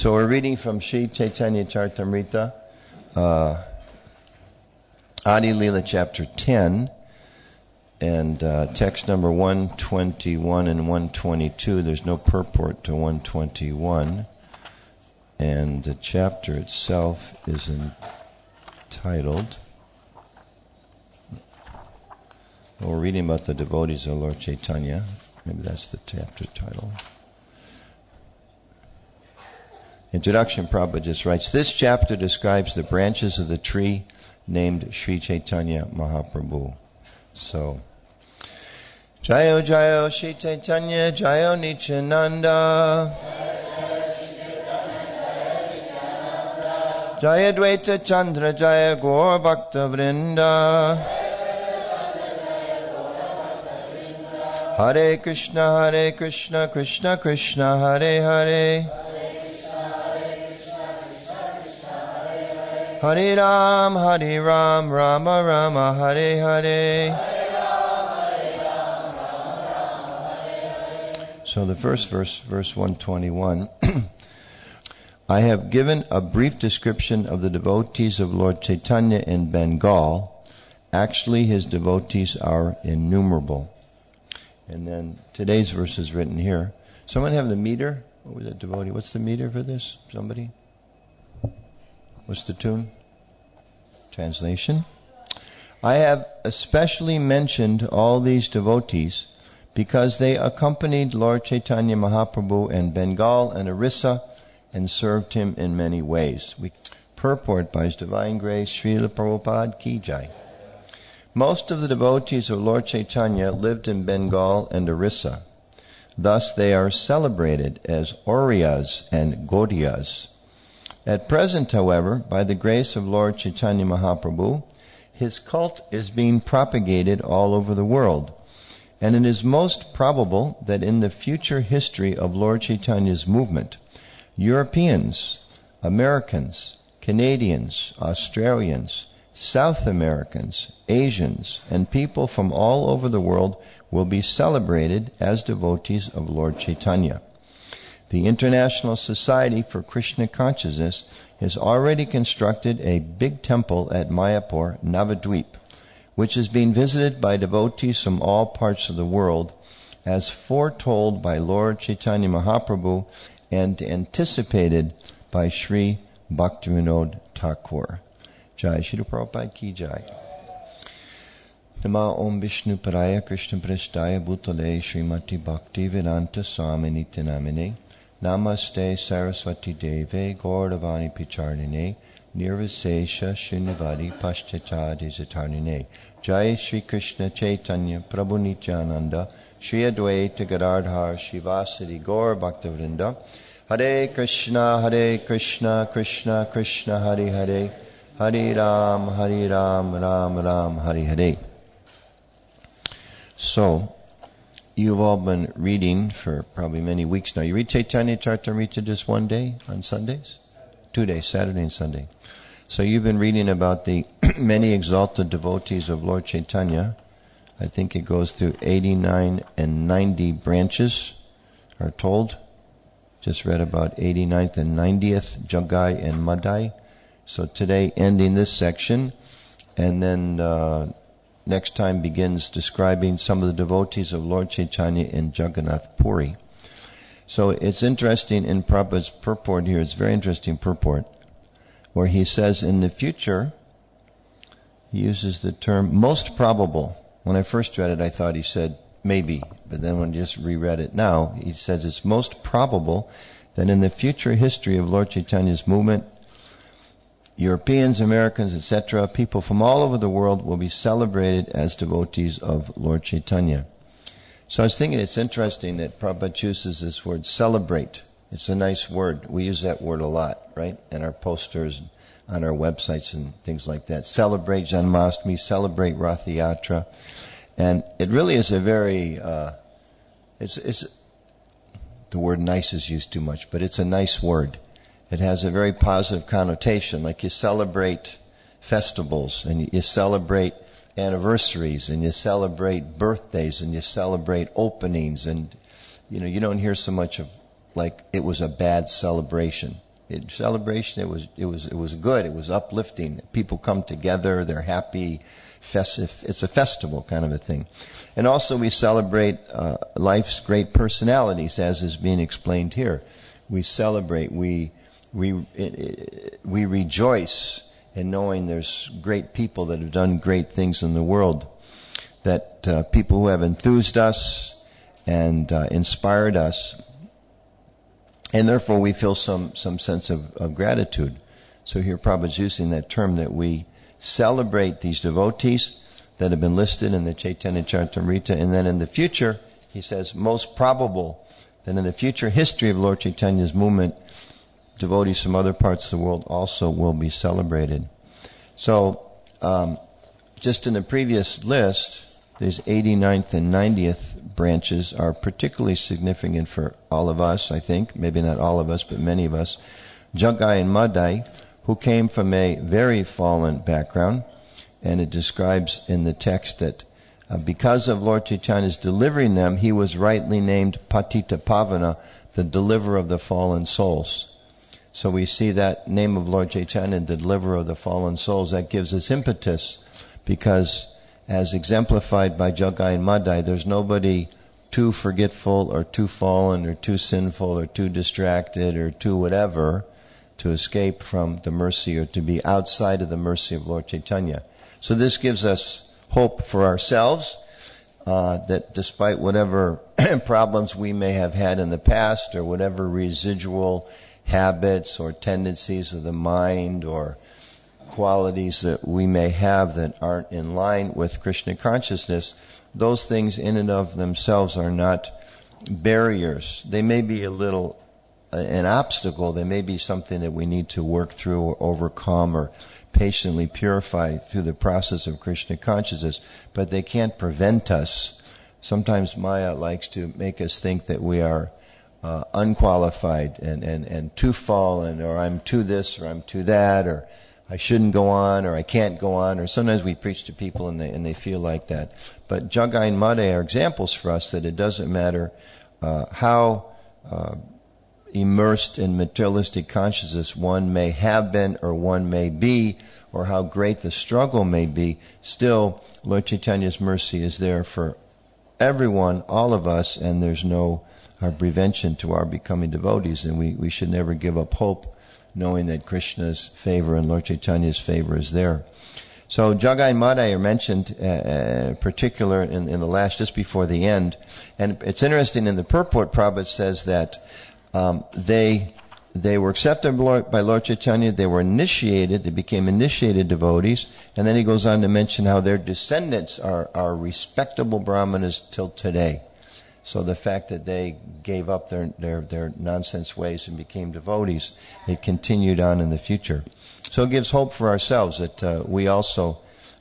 So we're reading from Sri Chaitanya Charitamrita, Adi Lila chapter 10, and text number 121 and 122. There's no purport to 121. And the chapter itself is entitled, we're reading about the devotees of Lord Chaitanya. Maybe that's the chapter title. Introduction, Prabhupada just writes, this chapter describes the branches of the tree named Sri Chaitanya Mahaprabhu. So, Jayo Jayo Sri Chaitanya Jayo Nityananda Jaya Dvaita Chandra Jaya Gaur Bhakta Vrinda Hare Krishna Krishna Krishna Hare Hare Hare Ram Rama Rama Hare Hare. So the first verse 121. I have given a brief description of the devotees of Lord Chaitanya in Bengal. Actually, his devotees are innumerable. And then today's verse is written here. Someone have the meter? What was that devotee? What's the meter for this? Somebody? What's the tune? Translation. I have especially mentioned all these devotees because they accompanied Lord Chaitanya Mahaprabhu in Bengal and Orissa and served him in many ways. Purport by His Divine Grace, Srila Prabhupada Ki Jai. Most of the devotees of Lord Chaitanya lived in Bengal and Orissa. Thus they are celebrated as Aryas and Gaudiyas. At present, however, by the grace of Lord Chaitanya Mahaprabhu, his cult is being propagated all over the world, and it is most probable that in the future history of Lord Chaitanya's movement, Europeans, Americans, Canadians, Australians, South Americans, Asians, and people from all over the world will be celebrated as devotees of Lord Chaitanya. The International Society for Krishna Consciousness has already constructed a big temple at Mayapur, Navadvip, which is being visited by devotees from all parts of the world, as foretold by Lord Chaitanya Mahaprabhu and anticipated by Sri Bhaktivinoda Thakur. Jai Shri Prabhupada Ki Jai. Nama Om Vishnu Paraya Krishna Prasthaya Bhutale Srimati Bhaktivedanta Swami Nityanamine Namaste Saraswati Deve Gauravani Picharnine Nirvisesha Shunyavadi Paschachadi Zatarnine. Jai Shri Krishna Chaitanya Prabhu Nityananda Shri Advaita Gadadhar Shivasadi Gaur Bhaktavrinda. Hare Krishna Krishna Krishna Hare Hare Hare Ram Ram Ram Hare Hare. So, you've all been reading for probably many weeks now. You read Chaitanya Charitamrita just one day on Sundays? 2 days, Saturday and Sunday. So you've been reading about the many exalted devotees of Lord Chaitanya. I think it goes through 89 and 90 branches, are told. Just read about 89th and 90th, Jagai and Madai. So today ending this section, and then next time begins describing some of the devotees of Lord Chaitanya in Jagannath Puri. So it's interesting in Prabhupada's purport here, it's a very interesting purport, where he says in the future, he uses the term most probable. When I first read it, I thought he said maybe, but then when I just reread it now, he says it's most probable that in the future history of Lord Chaitanya's movement, Europeans, Americans, etc., people from all over the world will be celebrated as devotees of Lord Chaitanya. So I was thinking it's interesting that Prabhupada chooses this word, celebrate. It's a nice word. We use that word a lot, right? In our posters, on our websites and things like that. Celebrate Janmashtami, celebrate Rath Yatra. And it really is a very, the word nice is used too much, but it's a nice word. It has a very positive connotation, like you celebrate festivals, and you celebrate anniversaries, and you celebrate birthdays, and you celebrate openings, and you don't hear so much of like it was a bad celebration. celebration. It was good. It was uplifting. People come together. They're happy. Festive. It's a festival kind of a thing. And also we celebrate life's great personalities, as is being explained here. We celebrate. We rejoice in knowing there's great people that have done great things in the world. That people who have enthused us and inspired us, and therefore we feel some sense of gratitude. So here Prabhupada's using that term that we celebrate these devotees that have been listed in the Chaitanya Charitamrita, and then in the future, he says, most probable that in the future history of Lord Chaitanya's movement, devotees from other parts of the world also will be celebrated. So, just in the previous list, these 89th and 90th branches are particularly significant for all of us, I think. Maybe not all of us, but many of us. Jagai and Madai, who came from a very fallen background, and it describes in the text that because of Lord Chaitanya's delivering them, he was rightly named Patita Pavana, the deliverer of the fallen souls. So we see that name of Lord Chaitanya, the deliverer of the fallen souls, that gives us impetus, because as exemplified by Jagai and Madai, there's nobody too forgetful or too fallen or too sinful or too distracted or too whatever to escape from the mercy or to be outside of the mercy of Lord Chaitanya. So this gives us hope for ourselves, that despite whatever problems we may have had in the past or whatever residual habits or tendencies of the mind or qualities that we may have that aren't in line with Krishna consciousness, those things in and of themselves are not barriers. They may be a little an obstacle. They may be something that we need to work through or overcome or patiently purify through the process of Krishna consciousness, but they can't prevent us. Sometimes Maya likes to make us think that we are unqualified and too fallen, or I'm too this or I'm too that, or I shouldn't go on, or I can't go on, or sometimes we preach to people and they feel like that. But Jagai and Madai are examples for us that it doesn't matter how immersed in materialistic consciousness one may have been or one may be, or how great the struggle may be, still Lord Chaitanya's mercy is there for everyone, all of us, and there's no prevention to our becoming devotees, and we should never give up hope, knowing that Krishna's favor and Lord Chaitanya's favor is there. So Jagai and Madai are mentioned particular in the last, just before the end. And it's interesting, in the purport, Prabhupada says that they were accepted by Lord Chaitanya, they were initiated, they became initiated devotees, and then he goes on to mention how their descendants are respectable brahmanas till today. So the fact that they gave up their nonsense ways and became devotees, it continued on in the future. So it gives hope for ourselves that we also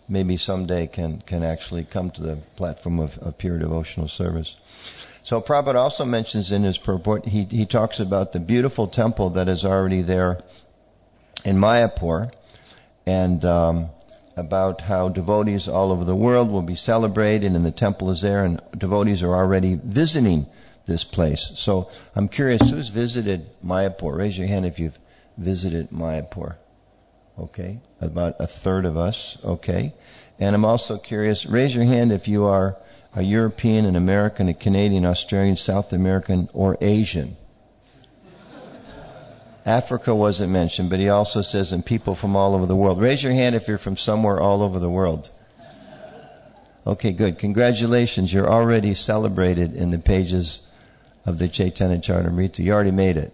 maybe someday can actually come to the platform of pure devotional service. So Prabhupada also mentions in his purport, he talks about the beautiful temple that is already there in Mayapur, and about how devotees all over the world will be celebrated, and the temple is there, and devotees are already visiting this place. So I'm curious, who's visited Mayapur? Raise your hand if you've visited Mayapur. Okay, about a third of us. Okay, and I'm also curious, raise your hand if you are a European, an American, a Canadian, Australian, South American, or Asian. Africa wasn't mentioned, but he also says, and people from all over the world. Raise your hand if you're from somewhere all over the world. Okay, good. Congratulations. You're already celebrated in the pages of the Chaitanya Charitamrita. You already made it.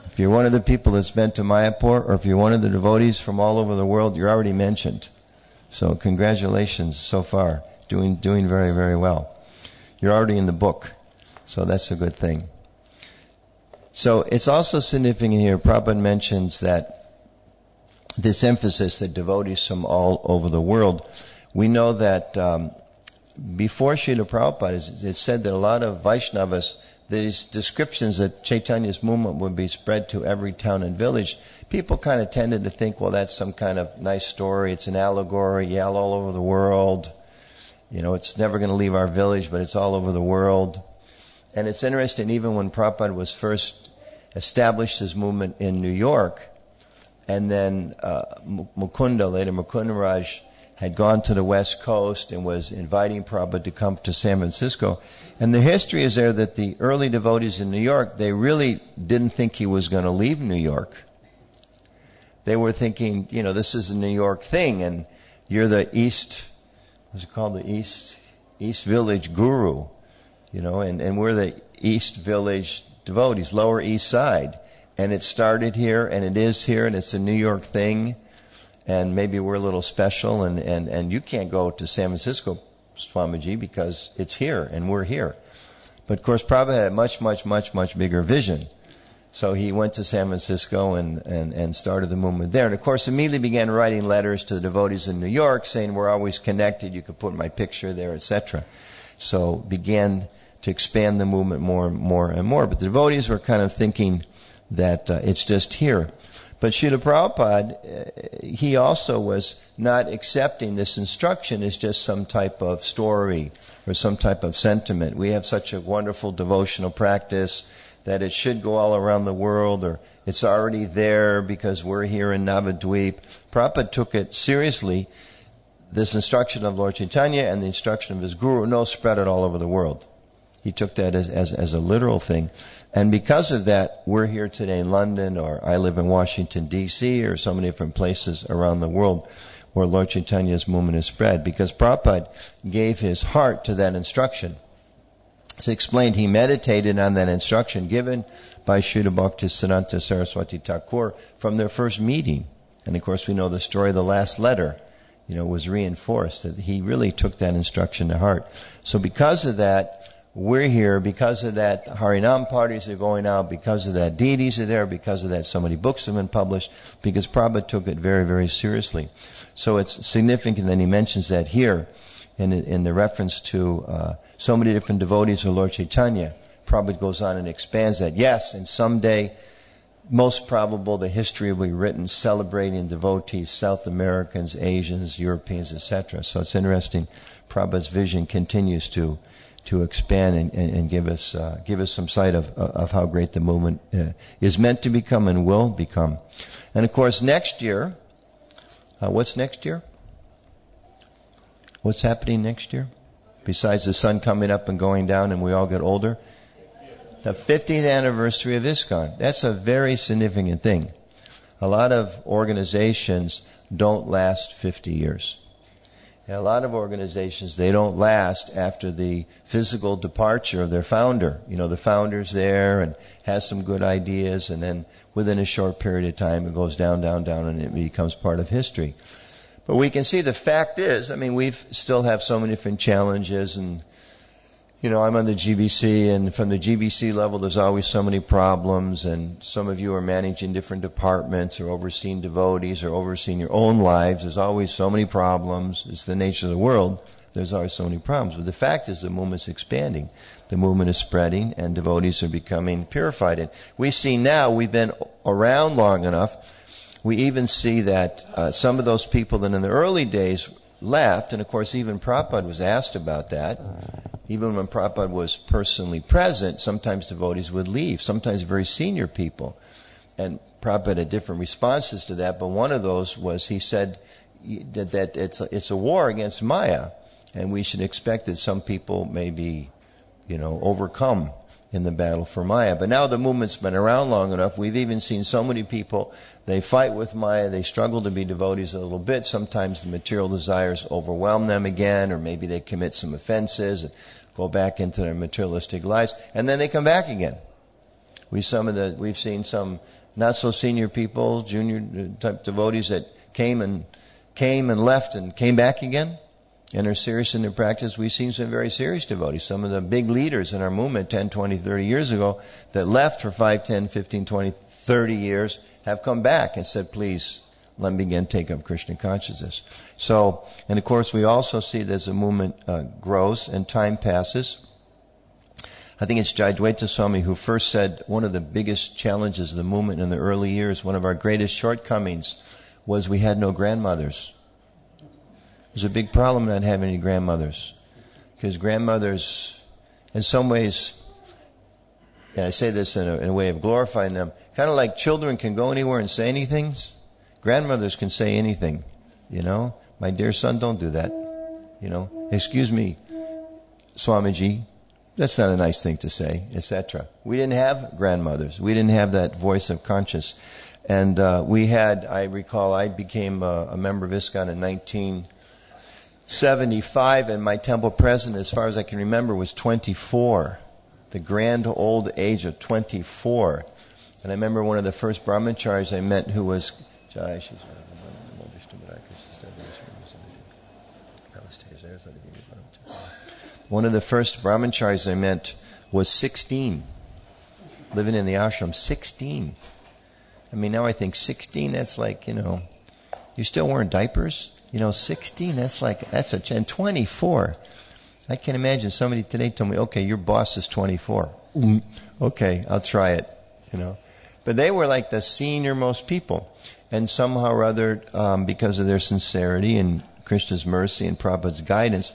If you're one of the people that's been to Mayapur, or if you're one of the devotees from all over the world, you're already mentioned. So congratulations so far. Doing very, very well. You're already in the book. So that's a good thing. So it's also significant here, Prabhupada mentions that this emphasis that devotees from all over the world, we know that before Srila Prabhupada, it's said that a lot of Vaishnavas, these descriptions that Chaitanya's movement would be spread to every town and village, people kind of tended to think, well, that's some kind of nice story, it's an allegory, yeah, all over the world. You know, it's never going to leave our village, but it's all over the world. And it's interesting, even when Prabhupada was first established his movement in New York. And then Mukunda, later Mukunda Raj, had gone to the West Coast and was inviting Prabhupada to come to San Francisco. And the history is there that the early devotees in New York, they really didn't think he was going to leave New York. They were thinking, this is a New York thing, and you're the what's it called, the East Village Guru, and we're the East Village devotees, Lower East Side. And it started here, and it is here, and it's a New York thing. And maybe we're a little special, and you can't go to San Francisco, Swamiji, because it's here, and we're here. But of course, Prabhupada had a much, much, much, much bigger vision. So he went to San Francisco and started the movement there. And of course, immediately began writing letters to the devotees in New York, saying, we're always connected, you could put my picture there, etc. So began to expand the movement more and more and more. But the devotees were kind of thinking that it's just here. But Srila Prabhupada, he also was not accepting this instruction as just some type of story or some type of sentiment. We have such a wonderful devotional practice that it should go all around the world, or it's already there because we're here in Navadvip. Prabhupada took it seriously, this instruction of Lord Chaitanya and the instruction of his guru, no, spread it all over the world. He took that as a literal thing. And because of that, we're here today in London, or I live in Washington, D.C., or so many different places around the world where Lord Chaitanya's movement is spread, because Prabhupada gave his heart to that instruction. As explained, he meditated on that instruction given by Srila Bhaktisiddhanta Saraswati Thakur from their first meeting. And of course, we know the story of the last letter, was reinforced, that he really took that instruction to heart. So because of that, we're here. Because of that, Harinam parties are going out. Because of that, deities are there. Because of that, so many books have been published. Because Prabhupada took it very, very seriously. So it's significant that he mentions that here in the reference to so many different devotees of Lord Chaitanya. Prabhupada goes on and expands that. Yes, and someday, most probable, the history will be written celebrating devotees, South Americans, Asians, Europeans, etc. So it's interesting. Prabhupada's vision continues to expand and give us some sight of how great the movement is meant to become and will become. And of course, next year, what's next year? What's happening next year? Besides the sun coming up and going down and we all get older? The 50th anniversary of ISKCON. That's a very significant thing. A lot of organizations don't last 50 years. A lot of organizations, they don't last after the physical departure of their founder. The founder's there and has some good ideas, and then within a short period of time it goes down, down, down, and it becomes part of history. But we can see the fact is, we still have so many different challenges, and I'm on the GBC, and from the GBC level, there's always so many problems, and some of you are managing different departments, or overseeing devotees, or overseeing your own lives. There's always so many problems. It's the nature of the world. There's always so many problems. But the fact is, the movement's expanding. The movement is spreading, and devotees are becoming purified. And we see now, we've been around long enough, we even see that some of those people that in the early days left, and of course even Prabhupada was asked about that. Even when Prabhupada was personally present, sometimes devotees would leave, sometimes very senior people. And Prabhupada had different responses to that, but one of those was he said that it's a war against Maya, and we should expect that some people may be, overcome in the battle for Maya. But now the movement's been around long enough. We've even seen so many people, they fight with Maya, they struggle to be devotees a little bit. Sometimes the material desires overwhelm them again, or maybe they commit some offenses and go back into their materialistic lives, and then they come back again. We've seen some not so senior people, junior type devotees that came and left and came back again and are serious in their practice. We've seen some very serious devotees, some of the big leaders in our movement 10, 20, 30 years ago that left for 5, 10, 15, 20, 30 years have come back and said, please, let me again take up Krishna consciousness. So, and of course we also see that as the movement grows and time passes. I think it's Jayadvaita Swami who first said one of the biggest challenges of the movement in the early years, one of our greatest shortcomings, was we had no grandmothers. It was a big problem not having any grandmothers. Because grandmothers, in some ways, and I say this in a way of glorifying them, kind of like children can go anywhere and say anything, grandmothers can say anything. My dear son, don't do that. Excuse me, Swamiji, that's not a nice thing to say, etc. We didn't have grandmothers. We didn't have that voice of conscience. And I recall I became a member of ISKCON in 1975, and my temple president, as far as I can remember, was 24. The grand old age of 24. And I remember one of the first brahmacharis I met who was... One of the first brahmacharis I met was 16, living in the ashram. 16. I mean, now I think 16, that's like, you still wearing diapers? 16, that's and 24. I can imagine somebody today told me, okay, your boss is 24. Okay, I'll try it, But they were like the senior most people. And somehow or other, because of their sincerity and Krishna's mercy and Prabhupada's guidance,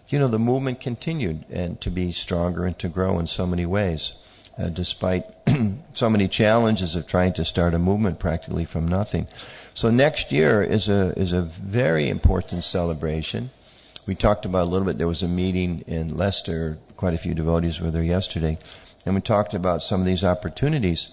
the movement continued and to be stronger and to grow in so many ways, despite so many challenges of trying to start a movement practically from nothing. So next year is a very important celebration. We talked about a little bit. There was a meeting in Leicester. Quite a few devotees were there yesterday, and we talked about some of these opportunities,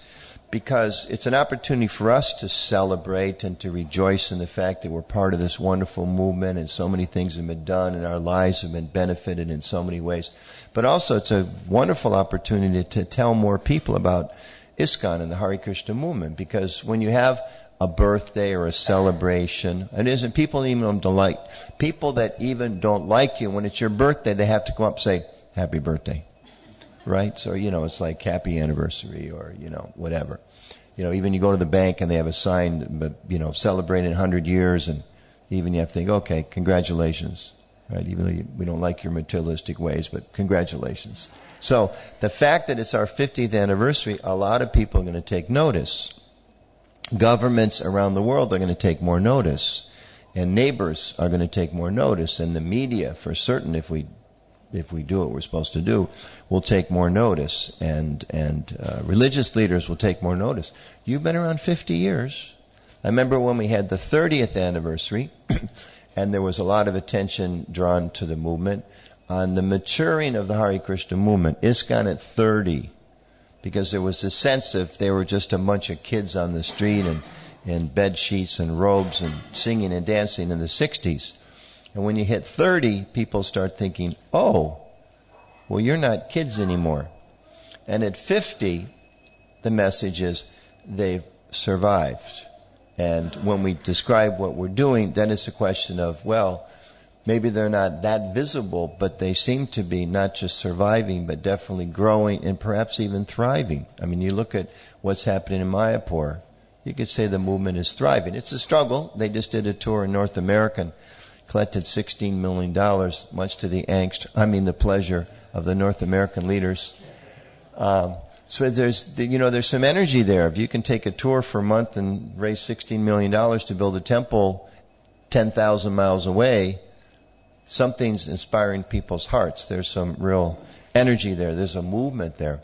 because it's an opportunity for us to celebrate and to rejoice in the fact that we're part of this wonderful movement, and so many things have been done and our lives have been benefited in so many ways. But also it's a wonderful opportunity to tell more people about ISKCON and the Hare Krishna movement, because when you have a birthday or a celebration, people even don't like, people that even don't like you, when it's your birthday, they have to come up and say, happy birthday. Right? So, it's like happy anniversary or, whatever. Even you go to the bank and they have a sign, celebrating 100 years, and even you have to think, okay, congratulations. Right? Even though we don't like your materialistic ways, but congratulations. So, the fact that it's our 50th anniversary, a lot of people are going to take notice. Governments around the world are going to take more notice. And neighbors are going to take more notice. And the media, for certain, if we do what we're supposed to do, will take more notice, and religious leaders will take more notice. You've been around 50 years. I remember when we had the 30th anniversary, and there was a lot of attention drawn to the movement on the maturing of the Hare Krishna movement. ISKCON at 30, because there was a sense of they were just a bunch of kids on the street and in bed sheets and robes and singing and dancing in the 60s. And when you hit 30, people start thinking, oh, well, you're not kids anymore. And at 50, the message is they've survived. And when we describe what we're doing, then it's a question of, well, maybe they're not that visible, but they seem to be not just surviving, but definitely growing and perhaps even thriving. I mean, you look at what's happening in Mayapur, you could say the movement is thriving. It's a struggle. They just did a tour in North America and collected $16 million, much to the the pleasure of the North American leaders. So there's some energy there. If you can take a tour for a month and raise $16 million to build a temple 10,000 miles away, something's inspiring people's hearts. There's some real energy there. There's a movement there.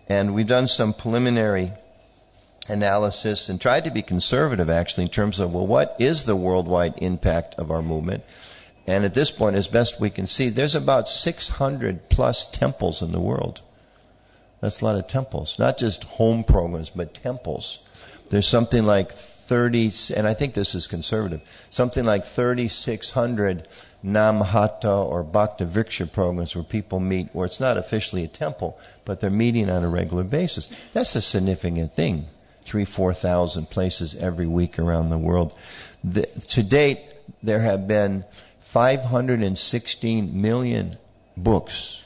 And we've done some preliminary analysis and tried to be conservative, actually, in terms of, well, what is the worldwide impact of our movement? And at this point, as best we can see, there's about 600 plus temples in the world. That's a lot of temples. Not just home programs, but temples. There's something like 30, and I think this is conservative, something like 3,600 Namhata or Bhakta Vriksha programs where people meet, where it's not officially a temple, but they're meeting on a regular basis. That's a significant thing. 3,000-4,000 places every week around the world. To date, there have been 516 million books,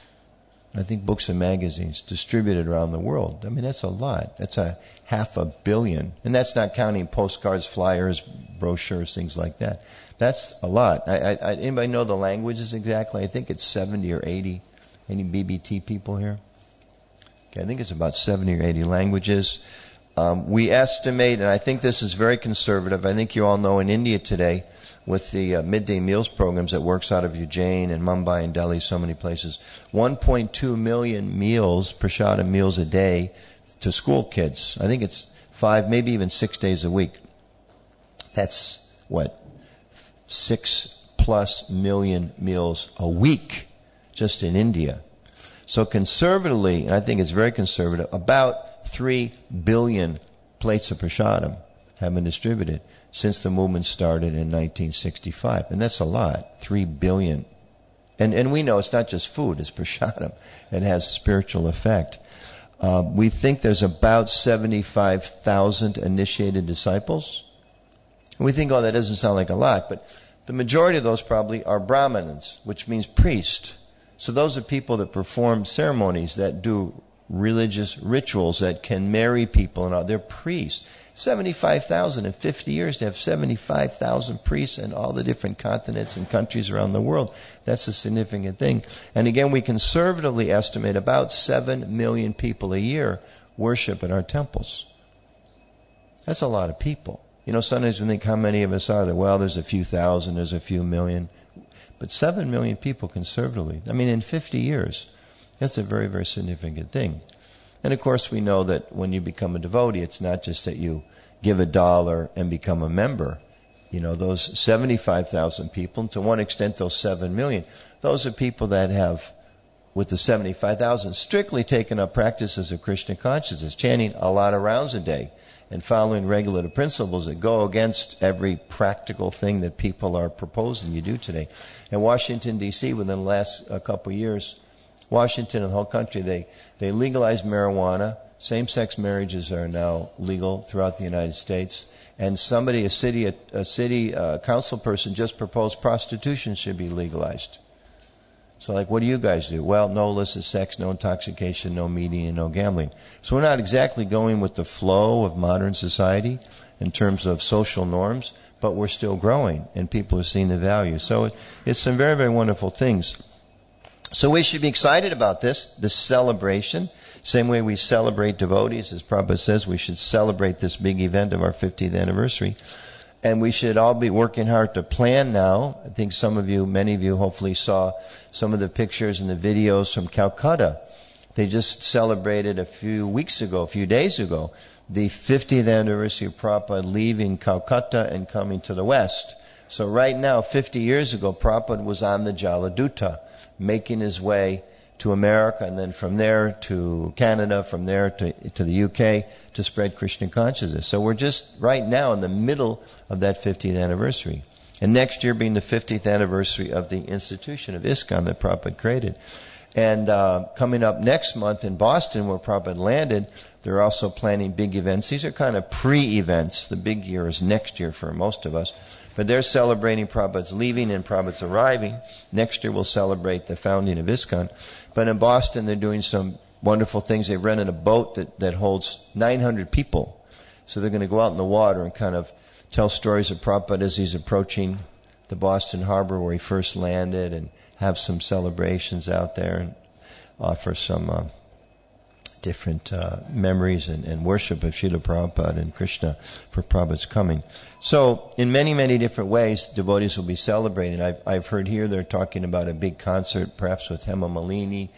I think books and magazines, distributed around the world. I mean, that's a lot. That's a 500 million. And that's not counting postcards, flyers, brochures, things like that. That's a lot. Anybody know the languages exactly? I think it's 70 or 80. Any BBT people here? Okay, I think it's about 70 or 80 languages. We estimate, and I think this is very conservative, I think you all know in India today, with the midday meals programs that works out of Ujjain and Mumbai and Delhi, so many places. 1.2 million meals, prasadam meals a day to school kids. I think it's 5, maybe even 6 days a week. That's, 6+ million meals a week just in India. So conservatively, and I think it's very conservative, about 3 billion plates of prasadam have been distributed since the movement started in 1965. And that's a lot, 3 billion. And we know it's not just food, it's prasadam. It has spiritual effect. We think there's about 75,000 initiated disciples. And we think, oh, that doesn't sound like a lot, but the majority of those probably are Brahmanas, which means priest. So those are people that perform ceremonies, that do religious rituals, that can marry people, and all. They're priests. 75,000 in 50 years to have 75,000 priests in all the different continents and countries around the world. That's a significant thing. And again, we conservatively estimate about 7 million people a year worship in our temples. That's a lot of people. You know, sometimes we think, how many of us are there? Well, there's a few thousand, there's a few million. But 7 million people conservatively. I mean, in 50 years, that's a very, very significant thing. And of course, we know that when you become a devotee, it's not just that you give $1 and become a member. You know, those 75,000 people, and to one extent, those 7 million, those are people that have, with the 75,000, strictly taken up practices of Krishna consciousness, chanting a lot of rounds a day, and following regulative principles that go against every practical thing that people are proposing you do today. In Washington, D.C., within the last couple of years, Washington and the whole country, they legalized marijuana. Same-sex marriages are now legal throughout the United States. And a city council person just proposed prostitution should be legalized. So like, what do you guys do? Well, no illicit sex, no intoxication, no meeting, and no gambling. So we're not exactly going with the flow of modern society in terms of social norms, but we're still growing, and people are seeing the value. So it's some very, very wonderful things. So we should be excited about this celebration. Same way we celebrate devotees, as Prabhupada says, we should celebrate this big event of our 50th anniversary. And we should all be working hard to plan now. I think many of you hopefully saw some of the pictures and the videos from Calcutta. They just celebrated a few days ago, the 50th anniversary of Prabhupada leaving Calcutta and coming to the West. So right now, 50 years ago, Prabhupada was on the Jaladuta, making his way to America, and then from there to Canada, from there to the UK to spread Krishna consciousness. So we're just right now in the middle of that 50th anniversary. And next year being the 50th anniversary of the institution of ISKCON that Prabhupada created. And coming up next month in Boston, where Prabhupada landed, they're also planning big events. These are kind of pre-events. The big year is next year for most of us. But they're celebrating Prabhupada's leaving and Prabhupada's arriving. Next year we'll celebrate the founding of ISKCON. But in Boston they're doing some wonderful things. They've rented a boat that holds 900 people. So they're going to go out in the water and kind of tell stories of Prabhupada as he's approaching the Boston harbor where he first landed, and have some celebrations out there and offer some different memories and worship of Srila Prabhupada and Krishna for Prabhupada's coming. So in many, many different ways, devotees will be celebrating. I've heard here they're talking about a big concert, perhaps with Hema Malini.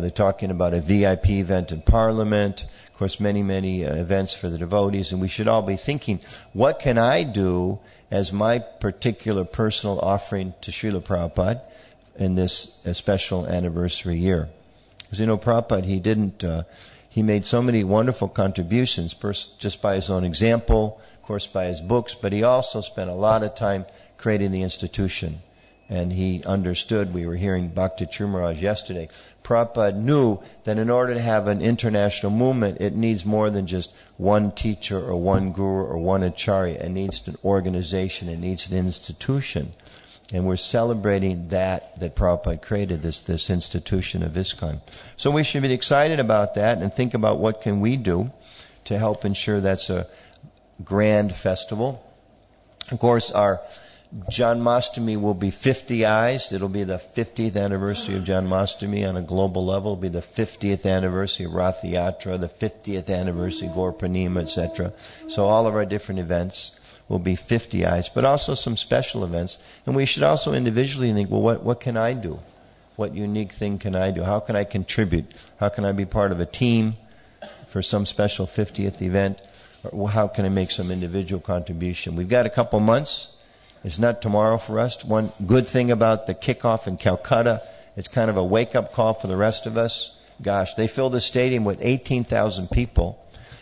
They're talking about a VIP event in Parliament. Of course, many, many events for the devotees. And we should all be thinking, what can I do as my particular personal offering to Srila Prabhupada in this special anniversary year? Because, you know, Prabhupada, he made so many wonderful contributions, first just by his own example, of course by his books, but he also spent a lot of time creating the institution. And he understood, we were hearing Bhakti Chumaraj yesterday, Prabhupada knew that in order to have an international movement, it needs more than just one teacher or one guru or one acharya. It needs an organization, it needs an institution. And we're celebrating that Prabhupada created, this institution of ISKCON. So we should be excited about that and think about what can we do to help ensure that's a grand festival. Of course, our Janmashtami will be 50ized. It'll be the 50th anniversary of Janmashtami on a global level. It'll be the 50th anniversary of Rath Yatra, the 50th anniversary of Gaur Purnima, etc. So all of our different events will be 50 eyes, but also some special events. And we should also individually think, well, what can I do? What unique thing can I do? How can I contribute? How can I be part of a team for some special 50th event? Or how can I make some individual contribution? We've got a couple months. It's not tomorrow for us. One good thing about the kickoff in Calcutta, it's kind of a wake-up call for the rest of us. Gosh, they filled the stadium with 18,000 people.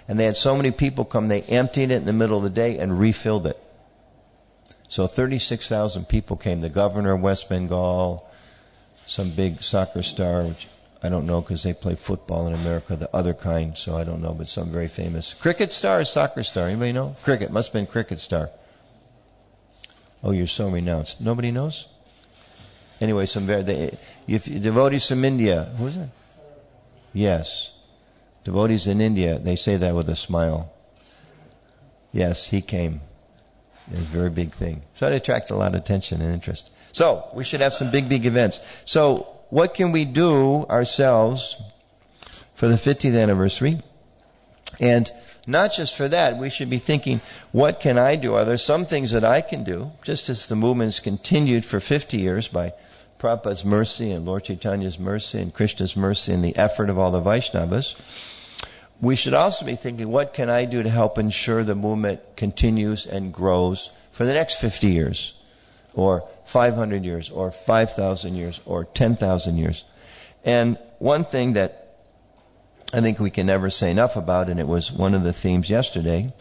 And they had so many people come, they emptied it in the middle of the day and refilled it. So 36,000 people came. The governor of West Bengal, some big soccer star, which I don't know because they play football in America, the other kind, so I don't know, but some very famous. Cricket star or soccer star? Anybody know? Cricket. Must have been cricket star. Oh, you're so renounced. Nobody knows? Anyway, devotees from India. Who is it? Yes. Devotees in India, they say that with a smile. Yes, he came. It was a very big thing. So it attracted a lot of attention and interest. So, we should have some big events. So, what can we do ourselves for the 50th anniversary? And not just for that, we should be thinking, what can I do? Are there some things that I can do? Just as the movement's continued for 50 years by Prabhupada's mercy and Lord Chaitanya's mercy and Krishna's mercy and the effort of all the Vaishnavas, we should also be thinking, what can I do to help ensure the movement continues and grows for the next 50 years, or 500 years, or 5,000 years, or 10,000 years? And one thing that I think we can never say enough about, and it was one of the themes yesterday,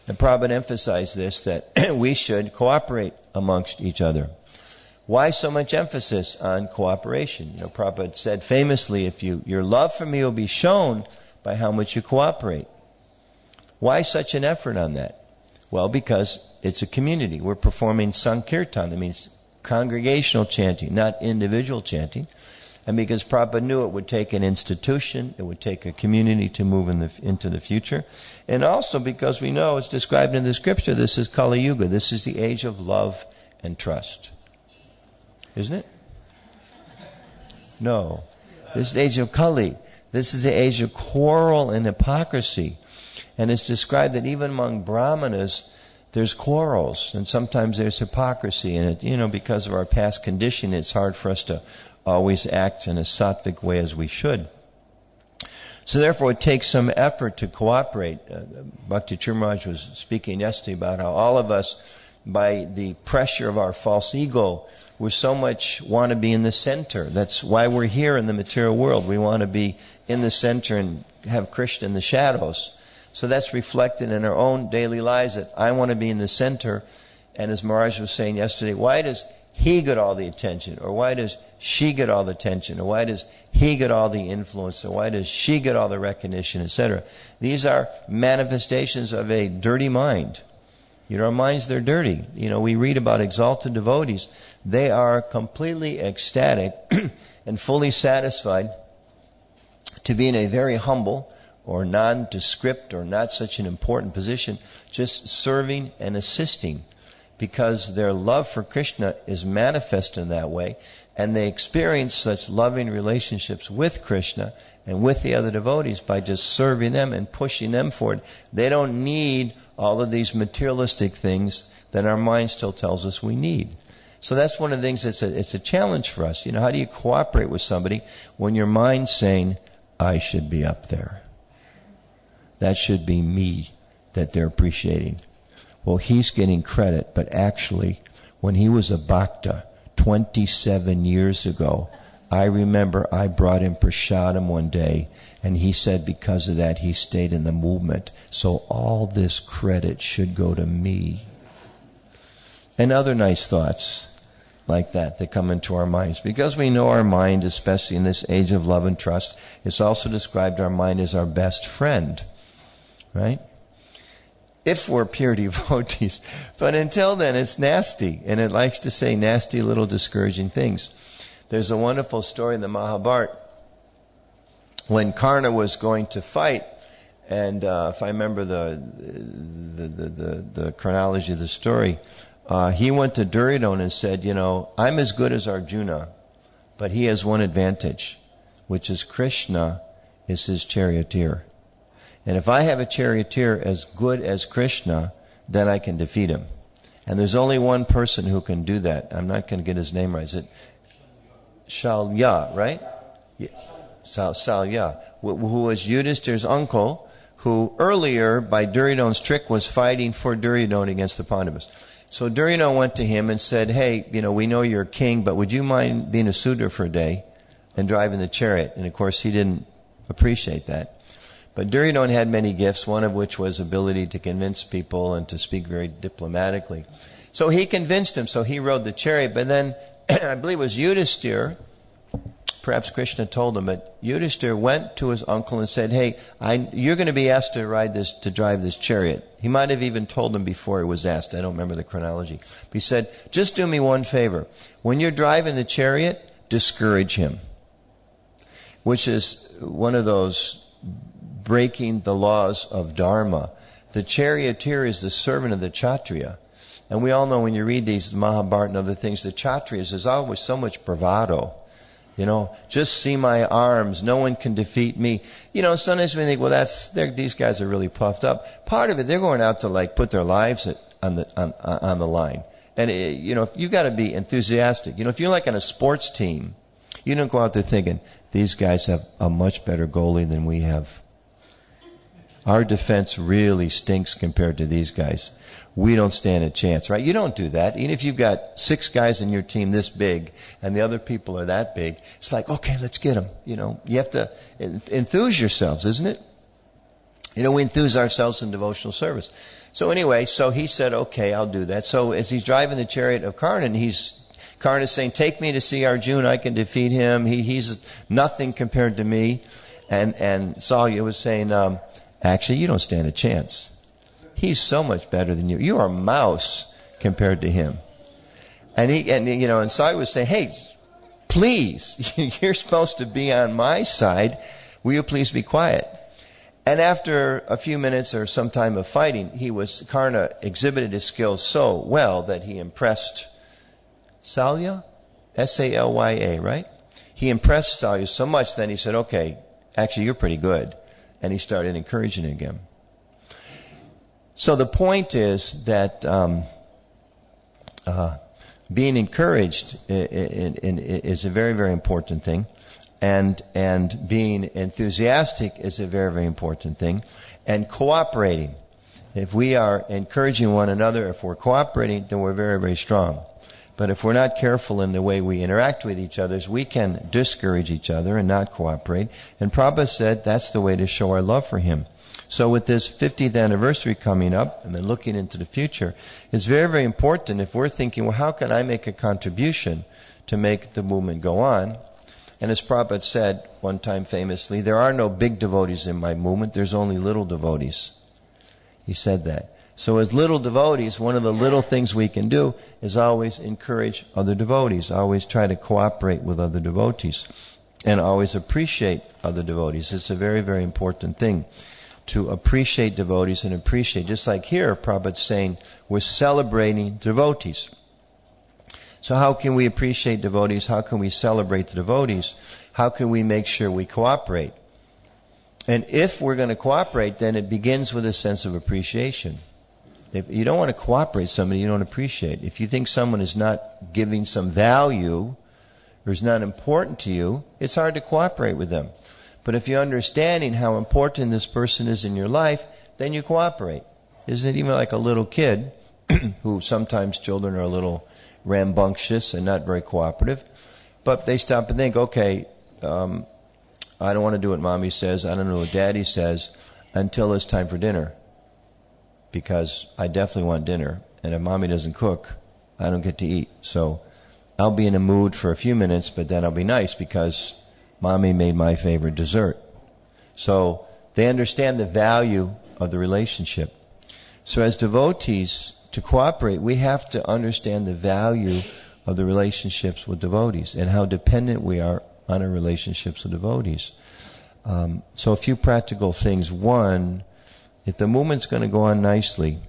and Prabhupada emphasized this, that we should cooperate amongst each other. Why so much emphasis on cooperation? You know, Prabhupada said famously, your love for me will be shown by how much you cooperate. Why such an effort on that? Well, because it's a community. We're performing Sankirtan. That means congregational chanting, not individual chanting. And because Prabhupada knew it would take an institution, it would take a community to move into the future. And also because we know, it's described in the scripture, this is Kali Yuga. This is the age of love and trust. Isn't it? No. This is the age of Kali. This is the age of quarrel and hypocrisy. And it's described that even among brahmanas, there's quarrels, and sometimes there's hypocrisy. And because of our past condition, it's hard for us to always act in a sattvic way as we should. So therefore, it takes some effort to cooperate. Bhakti Chirmaraj was speaking yesterday about how all of us, by the pressure of our false ego, we so much want to be in the center. That's why we're here in the material world. We want to be in the center and have Krishna in the shadows. So that's reflected in our own daily lives, that I want to be in the center. And as Maharaj was saying yesterday, why does he get all the attention? Or why does she get all the attention? Or why does he get all the influence? Or why does she get all the recognition, etc.? These are manifestations of a dirty mind. Our minds, they're dirty. We read about exalted devotees. They are completely ecstatic and fully satisfied to be in a very humble or nondescript or not such an important position, just serving and assisting, because their love for Krishna is manifest in that way, and they experience such loving relationships with Krishna and with the other devotees by just serving them and pushing them forward. They don't need all of these materialistic things that our mind still tells us we need. So that's one of the things it's a challenge for us. How do you cooperate with somebody when your mind's saying, I should be up there? That should be me that they're appreciating. Well, he's getting credit, but actually, when he was a bhakta 27 years ago, I remember I brought him prasadam one day, and he said because of that he stayed in the movement. So all this credit should go to me. And other nice thoughts like that come into our minds. Because we know our mind, especially in this age of love and trust, it's also described our mind as our best friend. Right? If we're pure devotees. But until then, it's nasty. And it likes to say nasty little discouraging things. There's a wonderful story in the Mahabharata when Karna was going to fight, and if I remember the chronology of the story, he went to Duryodhana and said, I'm as good as Arjuna, but he has one advantage, which is Krishna is his charioteer. And if I have a charioteer as good as Krishna, then I can defeat him. And there's only one person who can do that. I'm not going to get his name right. Is it Shalya, right? Yeah. Salya, who was Yudhishthir's uncle, who earlier, by Duryodhana's trick, was fighting for Duryodhana against the Pandavas. So Duryodhana went to him and said, hey, we know you're a king, but would you mind being a suitor for a day and driving the chariot? And of course, he didn't appreciate that. But Duryodhana had many gifts, one of which was ability to convince people and to speak very diplomatically. So he convinced him, so he rode the chariot. But then, I believe it was Yudhishthir, perhaps Krishna told him, but Yudhishthir went to his uncle and said, hey, you're going to be asked to drive this chariot. He might have even told him before he was asked. I don't remember the chronology. But he said, just do me one favor. When you're driving the chariot, discourage him. Which is one of those breaking the laws of Dharma. The charioteer is the servant of the Kshatriya. And we all know when you read these Mahabharata and other things, the Kshatriyas, there's always so much bravado. Just see my arms. No one can defeat me. Sometimes we think, well, these guys are really puffed up. Part of it, they're going out to put their lives on the line. And you've got to be enthusiastic. If you're on a sports team, you don't go out there thinking, these guys have a much better goalie than we have. Our defense really stinks compared to these guys. We don't stand a chance, right? You don't do that. Even if you've got 6 guys in your team this big and the other people are that big, it's like, okay, let's get them. You have to enthuse yourselves, isn't it? We enthuse ourselves in devotional service. So anyway, so he said, okay, I'll do that. So as he's driving the chariot of Karna, Karna is saying, take me to see Arjuna, I can defeat him. He's nothing compared to me. And Salya was saying, actually, you don't stand a chance. He's so much better than you. You are a mouse compared to him. And Salya was saying, hey, please, you're supposed to be on my side. Will you please be quiet? And after a few minutes or some time of fighting, Karna exhibited his skills so well that he impressed Salya? S-A-L-Y-A, right? He impressed Salya so much that he said, okay, actually, you're pretty good. And he started encouraging him. So the point is that being encouraged is a very, very important thing. And being enthusiastic is a very, very important thing. And cooperating. If we are encouraging one another, if we're cooperating, then we're very, very strong. But if we're not careful in the way we interact with each other, we can discourage each other and not cooperate. And Prabhupada said that's the way to show our love for him. So with this 50th anniversary coming up and then looking into the future, it's very, very important if we're thinking, well, how can I make a contribution to make the movement go on? And as Prabhupada said one time famously, there are no big devotees in my movement, there's only little devotees. He said that. So as little devotees, one of the little things we can do is always encourage other devotees, always try to cooperate with other devotees, and always appreciate other devotees. It's a very, very important thing to appreciate devotees and appreciate, just like here, Prabhupada's saying, we're celebrating devotees. So how can we appreciate devotees? How can we celebrate the devotees? How can we make sure we cooperate? And if we're going to cooperate, then it begins with a sense of appreciation. If you don't want to cooperate with somebody you don't appreciate. If you think someone is not giving some value or is not important to you, it's hard to cooperate with them. But if you're understanding how important this person is in your life, then you cooperate. Isn't it even like a little kid, who sometimes children are a little rambunctious and not very cooperative, but they stop and think, okay, I don't want to do what mommy says, I don't know what daddy says, until it's time for dinner. Because I definitely want dinner, and if mommy doesn't cook, I don't get to eat. So I'll be in a mood for a few minutes, but then I'll be nice because mommy made my favorite dessert. So they understand the value of the relationship. So as devotees, to cooperate, we have to understand the value of the relationships with devotees and how dependent we are on our relationships with devotees. So a few practical things. One, if the movement's going to go on nicely,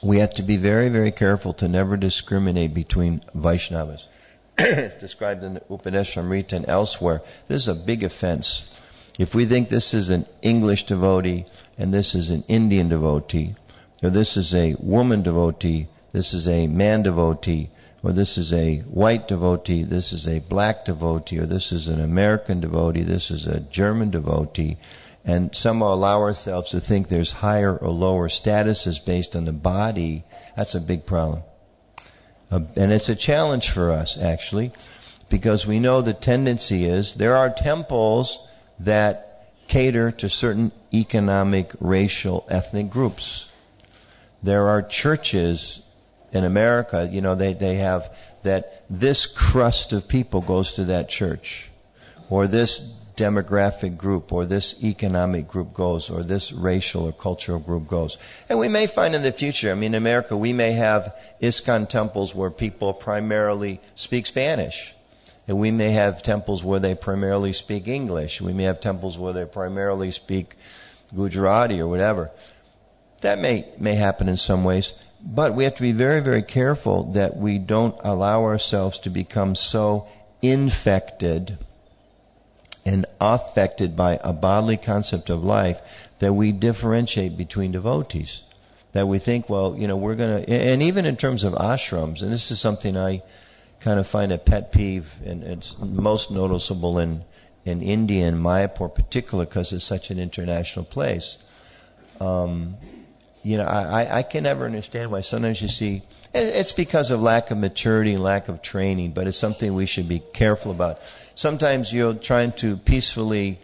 we have to be very, very careful to never discriminate between Vaishnavas. It's described in the Upanishadamrita and elsewhere. This is a big offense. If we think this is an English devotee and this is an Indian devotee, or this is a woman devotee, this is a man devotee, or this is a white devotee, this is a black devotee, or this is an American devotee, this is a German devotee, and somehow allow ourselves to think there's higher or lower statuses based on the body, that's a big problem. And it's a challenge for us, actually, because we know the tendency is there are temples that cater to certain economic, racial, ethnic groups. There are churches in America, they have that this crust of people goes to that church, or this demographic group, or this economic group goes, or this racial or cultural group goes. And we may find in the future, in America, we may have ISKCON temples where people primarily speak Spanish. And we may have temples where they primarily speak English. We may have temples where they primarily speak Gujarati or whatever. That may happen in some ways. But we have to be very, very careful that we don't allow ourselves to become so infected and affected by a bodily concept of life that we differentiate between devotees. That we think, we're going to... And even in terms of ashrams, and this is something I kind of find a pet peeve, and it's most noticeable in India and Mayapur particular because it's such an international place. I can never understand why sometimes you see, it's because of lack of maturity and lack of training, but it's something we should be careful about. Sometimes you're trying to peacefully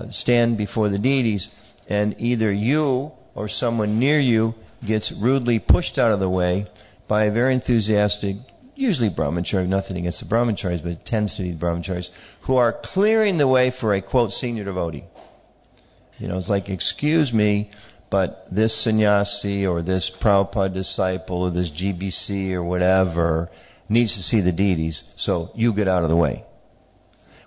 stand before the deities, and either you or someone near you gets rudely pushed out of the way by a very enthusiastic, usually brahmachari, nothing against the brahmacharis, but it tends to be brahmacharis, who are clearing the way for a, quote, senior devotee. It's like, excuse me, but this sannyasi or this Prabhupada disciple or this GBC or whatever needs to see the deities, so you get out of the way.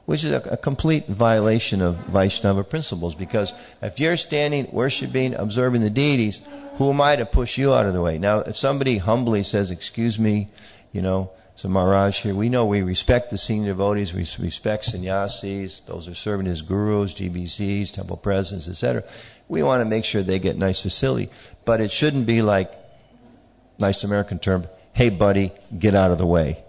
Which is a complete violation of Vaishnava principles, because if you're standing, worshiping, observing the deities, who am I to push you out of the way? Now, if somebody humbly says, excuse me, so Maharaj here, we know we respect the senior devotees, we respect sannyasis, those who are serving as gurus, GBCs, temple presidents, etc. We want to make sure they get nice facility. But it shouldn't be like, nice American term, hey buddy, get out of the way.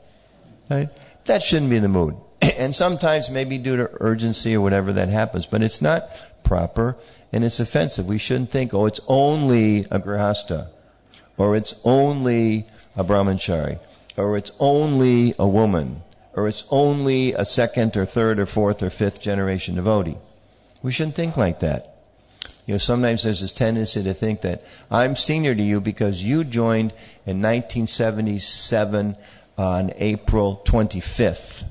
Right? That shouldn't be the mood. And sometimes maybe due to urgency or whatever that happens, but it's not proper and it's offensive. We shouldn't think, it's only a grihasta, or it's only a brahmachari, or it's only a woman, or it's only a second or third or fourth or fifth generation devotee. We shouldn't think like that. Sometimes there's this tendency to think that I'm senior to you because you joined in 1977 on April 25th.